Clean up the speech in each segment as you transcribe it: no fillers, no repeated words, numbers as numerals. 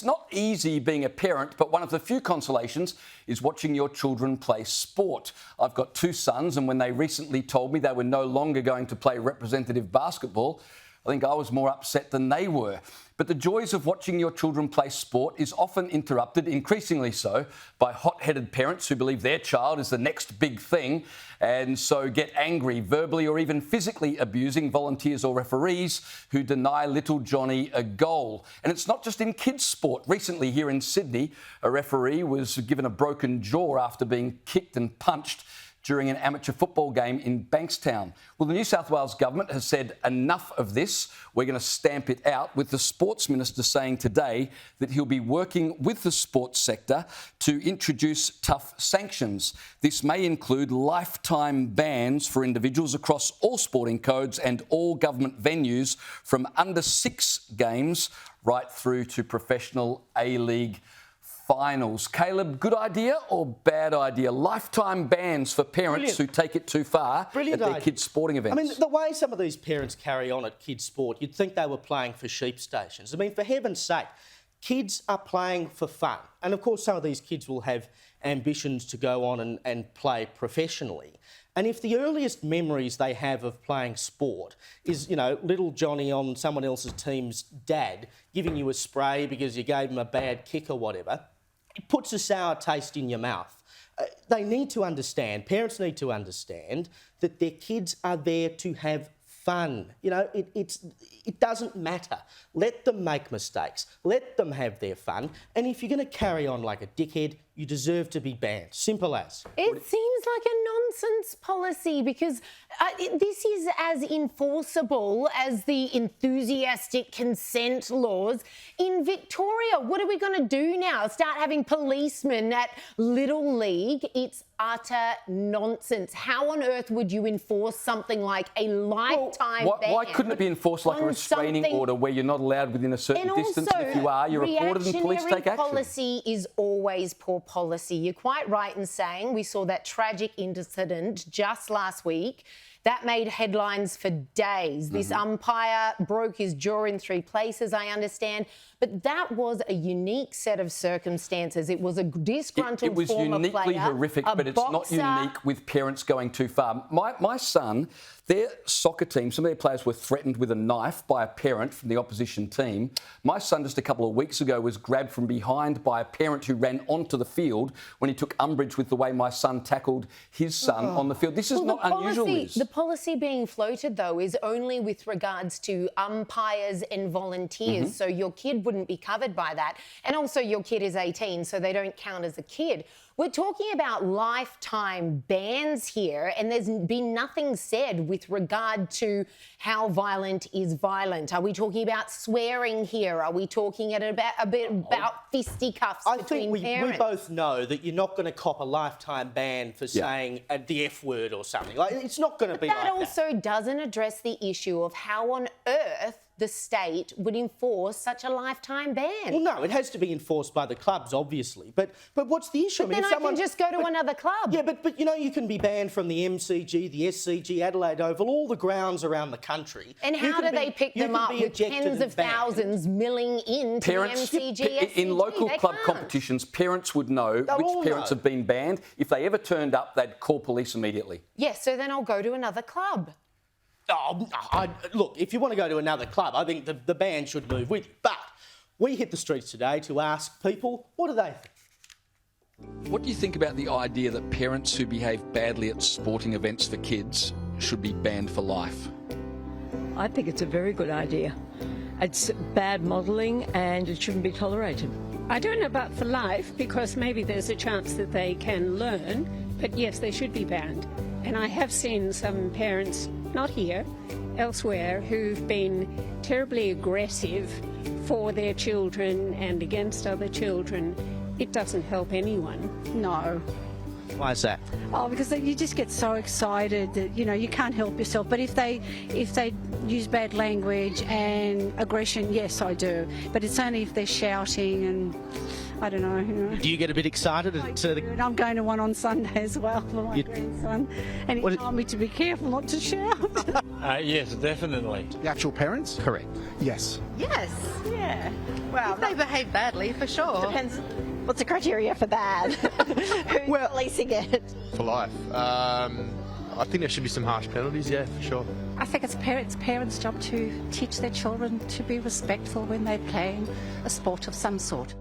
It's not easy being a parent, but one of the few consolations is watching your children play sport. I've got two sons, and when they recently told me they were no longer going to play representative basketball, I think I was more upset than they were. But the joys of watching your children play sport is often interrupted, increasingly so, by hot-headed parents who believe their child is the next big thing and so get angry, verbally or even physically abusing volunteers or referees who deny little Johnny a goal. And it's not just in kids' sport. Recently here in Sydney, a referee was given a broken jaw after being kicked and punched during an amateur football game in Bankstown. Well, the New South Wales government has said enough of this. We're going to stamp it out, with the Sports Minister saying today that he'll be working with the sports sector to introduce tough sanctions. This may include lifetime bans for individuals across all sporting codes and all government venues, from under-6 games right through to professional A-League finals. Caleb, good idea or bad idea? Lifetime bans for parents who take it too far at their kids' sporting events. I mean, the way some of these parents carry on at kids' sport, you'd think they were playing for sheep stations. I mean, for heaven's sake, kids are playing for fun. And of course, some of these kids will have ambitions to go on and play professionally. And if the earliest memories they have of playing sport is, you know, little Johnny on someone else's team's dad giving you a spray because you gave him a bad kick or whatever, it puts a sour taste in your mouth. They need to understand, parents need to understand, that their kids are there to have fun. You know, it doesn't matter. Let them make mistakes. Let them have their fun. And if you're going to carry on like a dickhead, you deserve to be banned. Simple as. It seems like a nonsense policy, because this is as enforceable as the enthusiastic consent laws in Victoria. What are we going to do now? Start having policemen at Little League? It's utter nonsense. How on earth would you enforce something like a lifetime ban? Why couldn't it be enforced like a restraining order where you're not allowed within a certain distance, and if you are, you're reported and police take action? Policy is always poor policy. You're quite right in saying we saw that tragic incident just last week. That made headlines for days. This umpire broke his jaw in 3 places, I understand. But that was a unique set of circumstances. It was a disgruntled former player. It was uniquely horrific, but it's not unique with parents going too far. My son, their soccer team, some of their players were threatened with a knife by a parent from the opposition team. My son, just a couple of weeks ago, was grabbed from behind by a parent who ran onto the field when he took umbrage with the way my son tackled his son on the field. This is not unusual, Liz. The policy being floated, though, is only with regards to umpires and volunteers. So your kid wouldn't be covered by that. And also your kid is 18, so they don't count as a kid. We're talking about lifetime bans here, and there's been nothing said with regard to how violent is violent. Are we talking about swearing here? Are we talking about fisticuffs between parents? We both know that you're not going to cop a lifetime ban for saying the F word or something. Like, it's not going to be like that. That also doesn't address the issue of how on earth the state would enforce such a lifetime ban. Well, no, it has to be enforced by the clubs, obviously. But what's the issue? But I can just go to another club. Yeah, but you know, you can be banned from the MCG, the SCG, Adelaide Oval, all the grounds around the country. And how do they pick them up with tens of thousands milling into the MCG, SCG? In local club competitions, parents would know which parents have been banned. If they ever turned up, they'd call police immediately. Yes, so then I'll go to another club. Oh, look, if you want to go to another club, I think the ban should move with you. But we hit the streets today to ask people, what do they think? What do you think about the idea that parents who behave badly at sporting events for kids should be banned for life? I think it's a very good idea. It's bad modelling and it shouldn't be tolerated. I don't know about for life, because maybe there's a chance that they can learn, but yes, they should be banned. And I have seen some parents, not here, elsewhere, who've been terribly aggressive for their children and against other children. It doesn't help anyone. No. Why is that? Oh, because you just get so excited that, you know, you can't help yourself. But if they use bad language and aggression, yes, I do. But it's only if they're shouting, and I don't know. You know. Do you get a bit excited? And I'm going to one on Sunday as well for my grandson, and he told me to be careful not to shout. Yes, definitely. The actual parents? Correct. Yes. Yes. Yeah. Well, if they behave badly, for sure. Depends. What's the criteria for bad? Who's policing it? For life. I think there should be some harsh penalties, yeah, for sure. I think it's parents' job to teach their children to be respectful when they're playing a sport of some sort.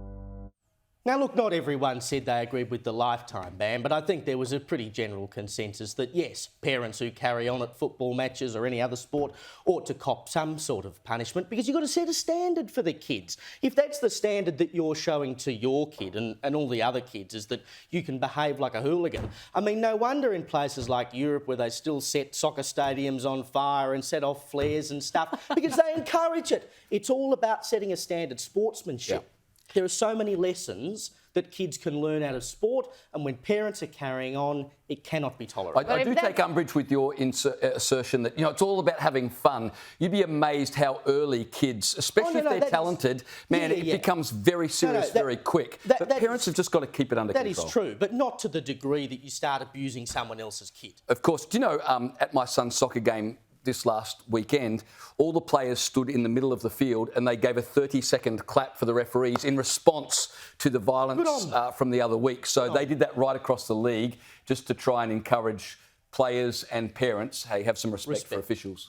Now, look, not everyone said they agreed with the lifetime ban, but I think there was a pretty general consensus that, yes, parents who carry on at football matches or any other sport ought to cop some sort of punishment, because you've got to set a standard for the kids. If that's the standard that you're showing to your kid and all the other kids is that you can behave like a hooligan, I mean, no wonder in places like Europe where they still set soccer stadiums on fire and set off flares and stuff, because they encourage it. It's all about setting a standard, sportsmanship. Yeah. There are so many lessons that kids can learn out of sport, and when parents are carrying on, it cannot be tolerated. I do take umbrage with your assertion that, it's all about having fun. You'd be amazed how early kids, especially if they're talented, it becomes very serious very quick. But parents have just got to keep it under control. That is true, but not to the degree that you start abusing someone else's kid. Of course. Do you know, at my son's soccer game this last weekend, all the players stood in the middle of the field and they gave a 30-second clap for the referees in response to the violence from the other week. So they did that right across the league just to try and encourage players and parents, hey, have some respect for officials.